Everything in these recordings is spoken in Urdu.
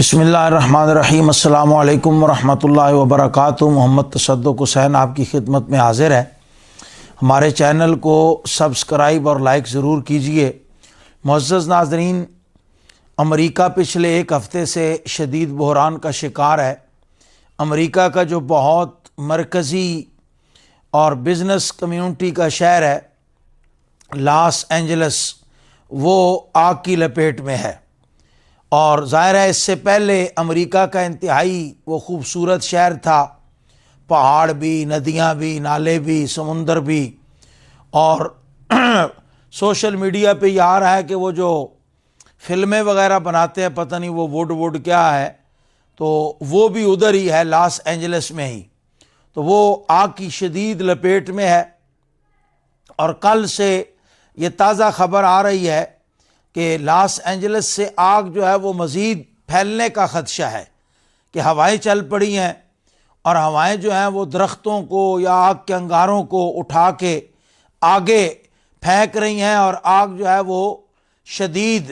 بسم اللہ الرحمن الرحیم۔ السلام علیکم ورحمۃ اللہ وبرکاتہ۔ محمد تصدق حسین آپ کی خدمت میں حاضر ہے۔ ہمارے چینل کو سبسکرائب اور لائک ضرور کیجئے۔ معزز ناظرین، امریکہ پچھلے ایک ہفتے سے شدید بحران کا شکار ہے۔ امریکہ کا جو بہت مرکزی اور بزنس کمیونٹی کا شہر ہے لاس اینجلس، وہ آگ کی لپیٹ میں ہے، اور ظاہر ہے اس سے پہلے امریکہ کا انتہائی وہ خوبصورت شہر تھا، پہاڑ بھی، ندیاں بھی، نالے بھی، سمندر بھی، اور سوشل میڈیا پہ یہ آ رہا ہے کہ وہ جو فلمیں وغیرہ بناتے ہیں، پتہ نہیں وہ ووڈ کیا ہے، تو وہ بھی ادھر ہی ہے، لاس اینجلس میں ہی۔ تو وہ آگ کی شدید لپیٹ میں ہے، اور کل سے یہ تازہ خبر آ رہی ہے کہ لاس اینجلس سے آگ جو ہے وہ مزید پھیلنے کا خدشہ ہے، کہ ہوائیں چل پڑی ہیں، اور ہوائیں جو ہیں وہ درختوں کو یا آگ کے انگاروں کو اٹھا کے آگے پھینک رہی ہیں، اور آگ جو ہے وہ شدید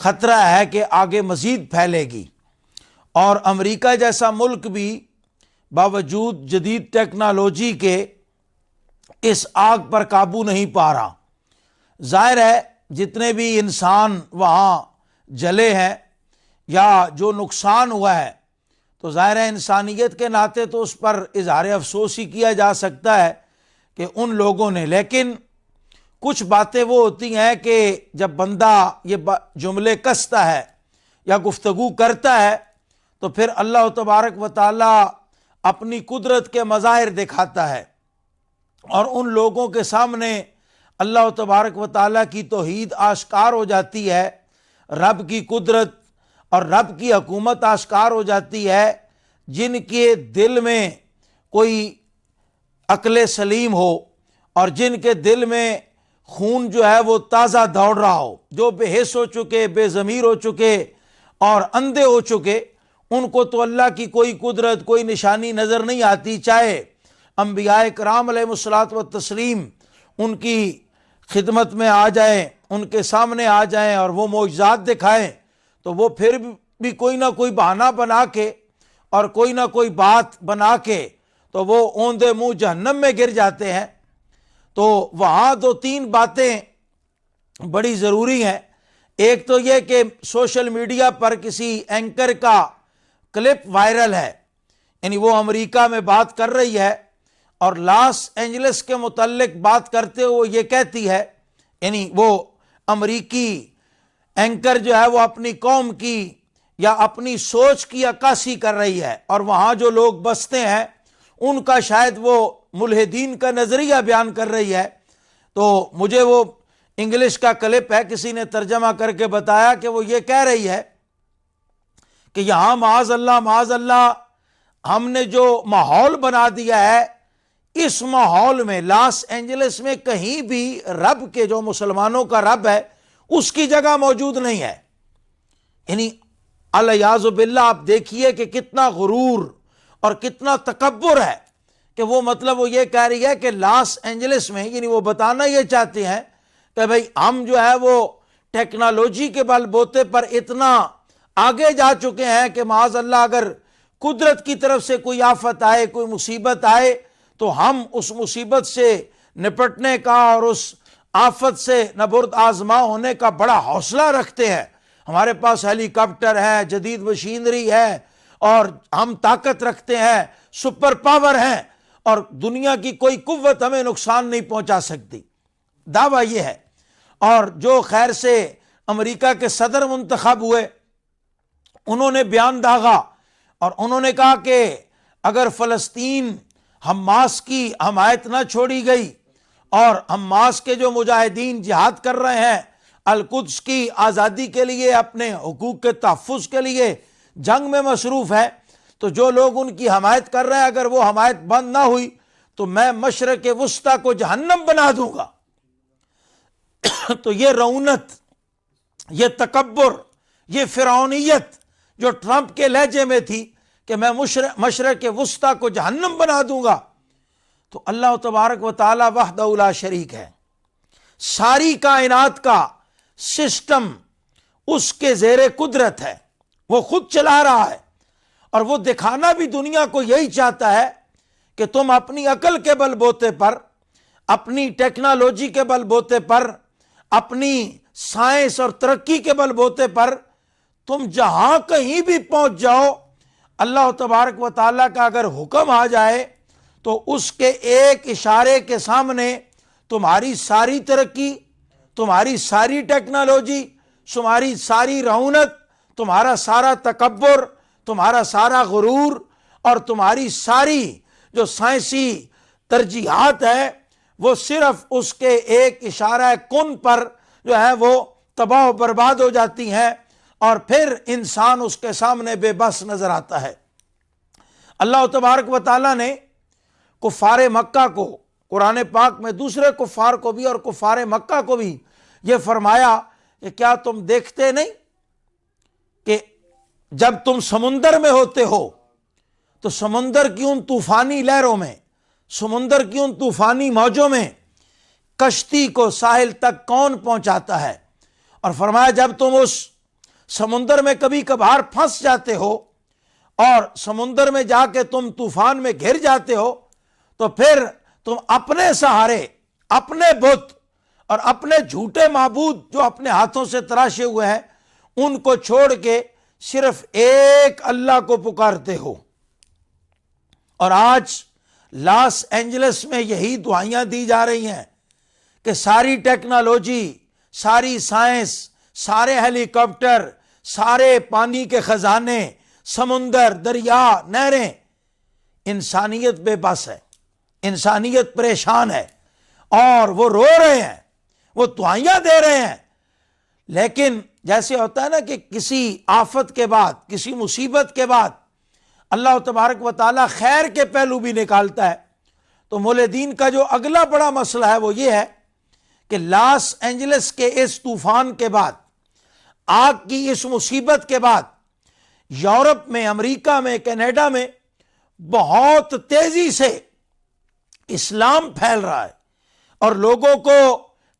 خطرہ ہے کہ آگے مزید پھیلے گی۔ اور امریکہ جیسا ملک بھی باوجود جدید ٹیکنالوجی کے اس آگ پر قابو نہیں پا رہا۔ ظاہر ہے جتنے بھی انسان وہاں جلے ہیں یا جو نقصان ہوا ہے، تو ظاہر ہے انسانیت کے ناطے تو اس پر اظہار افسوس ہی کیا جا سکتا ہے کہ ان لوگوں نے، لیکن کچھ باتیں وہ ہوتی ہیں کہ جب بندہ یہ جملے کستا ہے یا گفتگو کرتا ہے تو پھر اللہ تبارک و تعالی اپنی قدرت کے مظاہر دکھاتا ہے، اور ان لوگوں کے سامنے اللہ تبارک و تعالیٰ کی توحید آشکار ہو جاتی ہے، رب کی قدرت اور رب کی حکومت آشکار ہو جاتی ہے، جن کے دل میں کوئی عقل سلیم ہو اور جن کے دل میں خون جو ہے وہ تازہ دوڑ رہا ہو، جو بے حس ہو چکے، بے ضمیر ہو چکے اور اندھے ہو چکے، ان کو تو اللہ کی کوئی قدرت، کوئی نشانی نظر نہیں آتی، چاہے انبیاء کرام علیہ الصلوۃ والتسلیم ان کی خدمت میں آ جائیں، ان کے سامنے آ جائیں اور وہ معجزات دکھائیں، تو وہ پھر بھی کوئی نہ کوئی بہانہ بنا کے اور کوئی نہ کوئی بات بنا کے تو وہ اوندے منہ جہنم میں گر جاتے ہیں۔ تو وہاں دو تین باتیں بڑی ضروری ہیں۔ ایک تو یہ کہ سوشل میڈیا پر کسی اینکر کا کلپ وائرل ہے، یعنی وہ امریکہ میں بات کر رہی ہے اور لاس اینجلس کے متعلق بات کرتے ہوئے یہ کہتی ہے، یعنی وہ امریکی اینکر جو ہے وہ اپنی قوم کی یا اپنی سوچ کی عکاسی کر رہی ہے، اور وہاں جو لوگ بستے ہیں ان کا شاید وہ ملحدین کا نظریہ بیان کر رہی ہے۔ تو مجھے وہ انگلش کا کلپ ہے، کسی نے ترجمہ کر کے بتایا کہ وہ یہ کہہ رہی ہے کہ یہاں معاذ اللہ ہم نے جو ماحول بنا دیا ہے، اس ماحول میں لاس اینجلس میں کہیں بھی رب کے، جو مسلمانوں کا رب ہے، اس کی جگہ موجود نہیں ہے۔ یعنی الیاذ باللہ آپ دیکھیے کہ کتنا غرور اور کتنا تکبر ہے کہ وہ وہ یہ کہہ رہی ہے کہ لاس اینجلس میں، یعنی وہ بتانا یہ چاہتے ہیں کہ بھئی ہم جو ہے وہ ٹیکنالوجی کے بل بوتے پر اتنا آگے جا چکے ہیں کہ معاذ اللہ اگر قدرت کی طرف سے کوئی آفت آئے، کوئی مصیبت آئے، تو ہم اس مصیبت سے نپٹنے کا اور اس آفت سے نبرد آزما ہونے کا بڑا حوصلہ رکھتے ہیں۔ ہمارے پاس ہیلی کاپٹر ہے، جدید مشینری ہے، اور ہم طاقت رکھتے ہیں، سپر پاور ہیں، اور دنیا کی کوئی قوت ہمیں نقصان نہیں پہنچا سکتی۔ دعویٰ یہ ہے۔ اور جو خیر سے امریکہ کے صدر منتخب ہوئے، انہوں نے بیان داغا اور انہوں نے کہا کہ اگر فلسطین حماس کی حمایت نہ چھوڑی گئی اور حماس کے جو مجاہدین جہاد کر رہے ہیں، القدس کی آزادی کے لیے، اپنے حقوق کے تحفظ کے لیے جنگ میں مصروف ہے، تو جو لوگ ان کی حمایت کر رہے ہیں، اگر وہ حمایت بند نہ ہوئی تو میں مشرق وسطیٰ کو جہنم بنا دوں گا۔ تو یہ رعونت، یہ تکبر، یہ فرعونیت جو ٹرمپ کے لہجے میں تھی کہ میں مشرق وسطیٰ کو جہنم بنا دوں گا، تو اللہ تبارک و تعالی وحدہ لا شریک ہے، ساری کائنات کا سسٹم اس کے زیر قدرت ہے، وہ خود چلا رہا ہے، اور وہ دکھانا بھی دنیا کو یہی چاہتا ہے کہ تم اپنی عقل کے بل بوتے پر، اپنی ٹیکنالوجی کے بل بوتے پر، اپنی سائنس اور ترقی کے بل بوتے پر تم جہاں کہیں بھی پہنچ جاؤ، اللہ تبارک و تعالیٰ کا اگر حکم آ جائے تو اس کے ایک اشارے کے سامنے تمہاری ساری ترقی، تمہاری ساری ٹیکنالوجی، تمہاری ساری رونق، تمہارا سارا تکبر، تمہارا سارا غرور اور تمہاری ساری جو سائنسی ترجیحات ہے وہ صرف اس کے ایک اشارہ کن پر جو ہے وہ تباہ و برباد ہو جاتی ہیں، اور پھر انسان اس کے سامنے بے بس نظر آتا ہے۔ اللہ تبارک و تعالیٰ نے کفار مکہ کو قرآن پاک میں دوسرے کفار کو بھی اور کفار مکہ کو بھی یہ فرمایا کہ کیا تم دیکھتے نہیں کہ جب تم سمندر میں ہوتے ہو تو سمندر کی ان طوفانی لہروں میں، سمندر کی ان طوفانی موجوں میں کشتی کو ساحل تک کون پہنچاتا ہے؟ اور فرمایا جب تم اس سمندر میں کبھی کبھار پھنس جاتے ہو اور سمندر میں جا کے تم طوفان میں گھر جاتے ہو تو پھر تم اپنے سہارے، اپنے بت اور اپنے جھوٹے معبود جو اپنے ہاتھوں سے تراشے ہوئے ہیں ان کو چھوڑ کے صرف ایک اللہ کو پکارتے ہو۔ اور آج لاس اینجلس میں یہی دعائیاں دی جا رہی ہیں کہ ساری ٹیکنالوجی، ساری سائنس، سارے ہیلی کاپٹر، سارے پانی کے خزانے، سمندر، دریا، نہریں، انسانیت بے بس ہے، انسانیت پریشان ہے، اور وہ رو رہے ہیں، وہ دعائیاں دے رہے ہیں۔ لیکن جیسے ہوتا ہے نا کہ کسی آفت کے بعد، کسی مصیبت کے بعد اللہ تبارک و تعالیٰ خیر کے پہلو بھی نکالتا ہے، تو مولدین کا جو اگلا بڑا مسئلہ ہے وہ یہ ہے کہ لاس اینجلس کے اس طوفان کے بعد، آگ کی اس مصیبت کے بعد، یورپ میں، امریکہ میں، کینیڈا میں بہت تیزی سے اسلام پھیل رہا ہے، اور لوگوں کو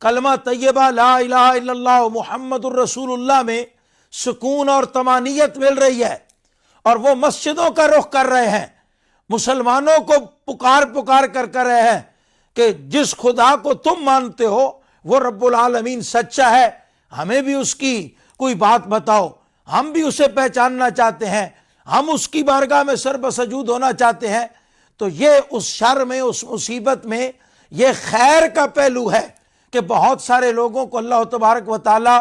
کلمہ طیبہ لا الہ الا اللہ محمد الرسول اللہ میں سکون اور طمانینت مل رہی ہے، اور وہ مسجدوں کا رخ کر رہے ہیں، مسلمانوں کو پکار کر رہے ہیں کہ جس خدا کو تم مانتے ہو وہ رب العالمین سچا ہے، ہمیں بھی اس کی کوئی بات بتاؤ، ہم بھی اسے پہچاننا چاہتے ہیں، ہم اس کی بارگاہ میں سر بسجود ہونا چاہتے ہیں۔ تو یہ اس شر میں، اس مصیبت میں یہ خیر کا پہلو ہے کہ بہت سارے لوگوں کو اللہ تبارک و تعالی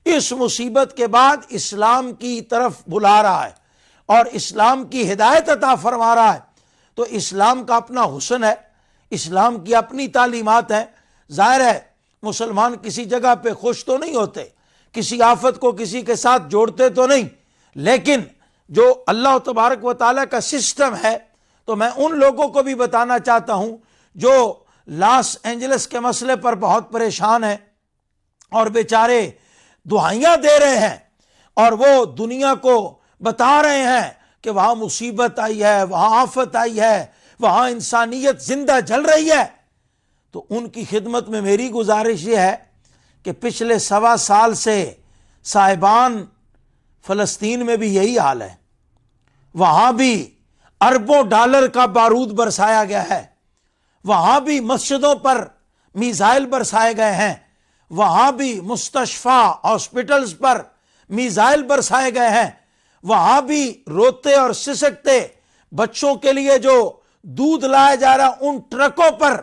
اس مصیبت کے بعد اسلام کی طرف بلا رہا ہے اور اسلام کی ہدایت عطا فرما رہا ہے۔ تو اسلام کا اپنا حسن ہے، اسلام کی اپنی تعلیمات ہیں۔ ظاہر ہے مسلمان کسی جگہ پہ خوش تو نہیں ہوتے، کسی آفت کو کسی کے ساتھ جوڑتے تو نہیں، لیکن جو اللہ تبارک و تعالیٰ کا سسٹم ہے، تو میں ان لوگوں کو بھی بتانا چاہتا ہوں جو لاس اینجلس کے مسئلے پر بہت پریشان ہیں اور بیچارے دعائیاں دے رہے ہیں، اور وہ دنیا کو بتا رہے ہیں کہ وہاں مصیبت آئی ہے، وہاں آفت آئی ہے، وہاں انسانیت زندہ جل رہی ہے۔ تو ان کی خدمت میں میری گزارش یہ ہے کہ پچھلے 1.25 سال سے صاحبان فلسطین میں بھی یہی حال ہے، وہاں بھی اربوں ڈالر کا بارود برسایا گیا ہے، وہاں بھی مسجدوں پر میزائل برسائے گئے ہیں، وہاں بھی مستشفیٰ ہاسپٹلز پر میزائل برسائے گئے ہیں، وہاں بھی روتے اور سسکتے بچوں کے لیے جو دودھ لایا جا رہا ان ٹرکوں پر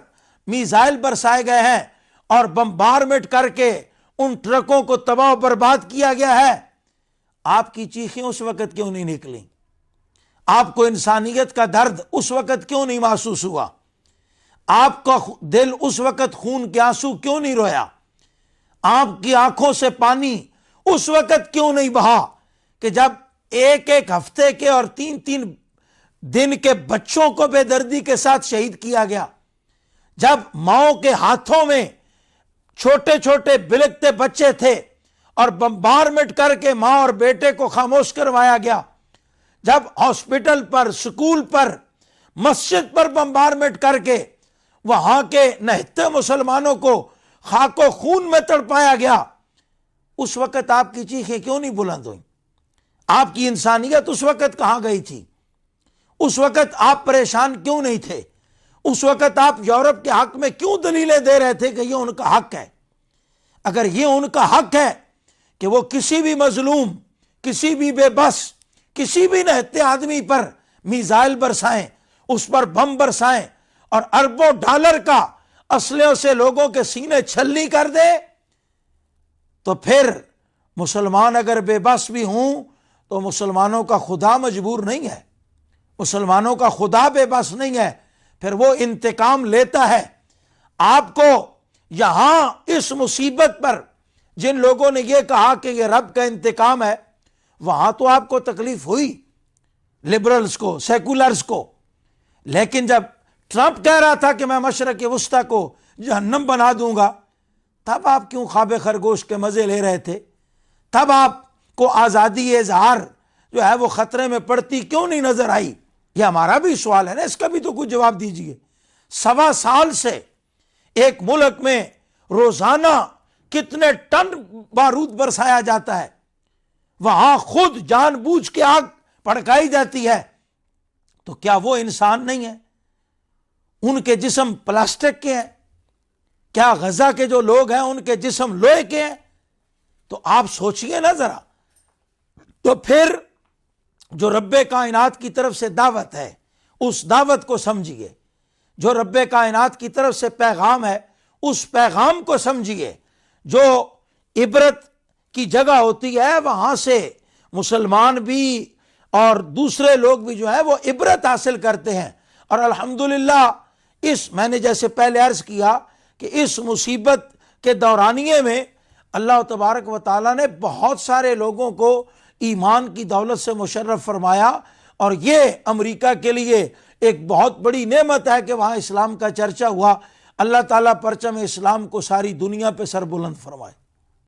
میزائل برسائے گئے ہیں، اور بمبارمنٹ کر کے ان ٹرکوں کو تباہ و برباد کیا گیا ہے۔ آپ کی چیخیں اس وقت کیوں نہیں نکلیں؟ آپ کو انسانیت کا درد اس وقت کیوں نہیں محسوس ہوا؟ آپ کا دل اس وقت خون کے آنسو کیوں نہیں رویا؟ آپ کی آنکھوں سے پانی اس وقت کیوں نہیں بہا کہ جب ایک ہفتے کے اور 3 دن کے بچوں کو بے دردی کے ساتھ شہید کیا گیا، جب ماؤں کے ہاتھوں میں چھوٹے چھوٹے بلکتے بچے تھے اور بمبارمنٹ کر کے ماں اور بیٹے کو خاموش کروایا گیا، جب ہاسپٹل پر، سکول پر، مسجد پر بمبارمنٹ کر کے وہاں کے نہتے مسلمانوں کو خاک و خون میں تڑپایا گیا، اس وقت آپ کی چیخیں کیوں نہیں بلند ہوئیں؟ آپ کی انسانیت اس وقت کہاں گئی تھی؟ اس وقت آپ پریشان کیوں نہیں تھے؟ اس وقت آپ یورپ کے حق میں کیوں دلیلیں دے رہے تھے کہ یہ ان کا حق ہے؟ اگر یہ ان کا حق ہے کہ وہ کسی بھی مظلوم، کسی بھی بے بس، کسی بھی نہتے آدمی پر میزائل برسائیں، اس پر بم برسائیں اور اربوں ڈالر کا اسلحوں سے لوگوں کے سینے چھلنی کر دے، تو پھر مسلمان اگر بے بس بھی ہوں تو مسلمانوں کا خدا مجبور نہیں ہے، مسلمانوں کا خدا بے بس نہیں ہے، پھر وہ انتقام لیتا ہے۔ آپ کو یہاں اس مصیبت پر جن لوگوں نے یہ کہا کہ یہ رب کا انتقام ہے، وہاں تو آپ کو تکلیف ہوئی، لبرلز کو، سیکولرز کو، لیکن جب ٹرمپ کہہ رہا تھا کہ میں مشرق وسطیٰ کو جہنم بنا دوں گا، تب آپ کیوں خواب خرگوش کے مزے لے رہے تھے؟ تب آپ کو آزادی اظہار جو ہے وہ خطرے میں پڑتی کیوں نہیں نظر آئی؟ یہ ہمارا بھی سوال ہے نا، اس کا بھی تو کچھ جواب دیجئے۔ 1.25 سال سے ایک ملک میں روزانہ کتنے ٹن بارود برسایا جاتا ہے، وہاں خود جان بوجھ کے آگ بھڑکائی جاتی ہے، تو کیا وہ انسان نہیں ہے؟ ان کے جسم پلاسٹک کے ہیں؟ کیا غزہ کے جو لوگ ہیں ان کے جسم لوہے کے ہیں؟ تو آپ سوچئے نا ذرا۔ تو پھر جو رب کائنات کی طرف سے دعوت ہے، اس دعوت کو سمجھیے۔ جو رب کائنات کی طرف سے پیغام ہے، اس پیغام کو سمجھیے۔ جو عبرت کی جگہ ہوتی ہے وہاں سے مسلمان بھی اور دوسرے لوگ بھی جو ہے وہ عبرت حاصل کرتے ہیں، اور الحمدللہ میں نے جیسے پہلے عرض کیا کہ اس مصیبت کے دورانیے میں اللہ تبارک و تعالیٰ نے بہت سارے لوگوں کو ایمان کی دولت سے مشرف فرمایا، اور یہ امریکہ کے لیے ایک بہت بڑی نعمت ہے کہ وہاں اسلام کا چرچا ہوا۔ اللہ تعالیٰ پرچم اسلام کو ساری دنیا پہ سر بلند فرمائے۔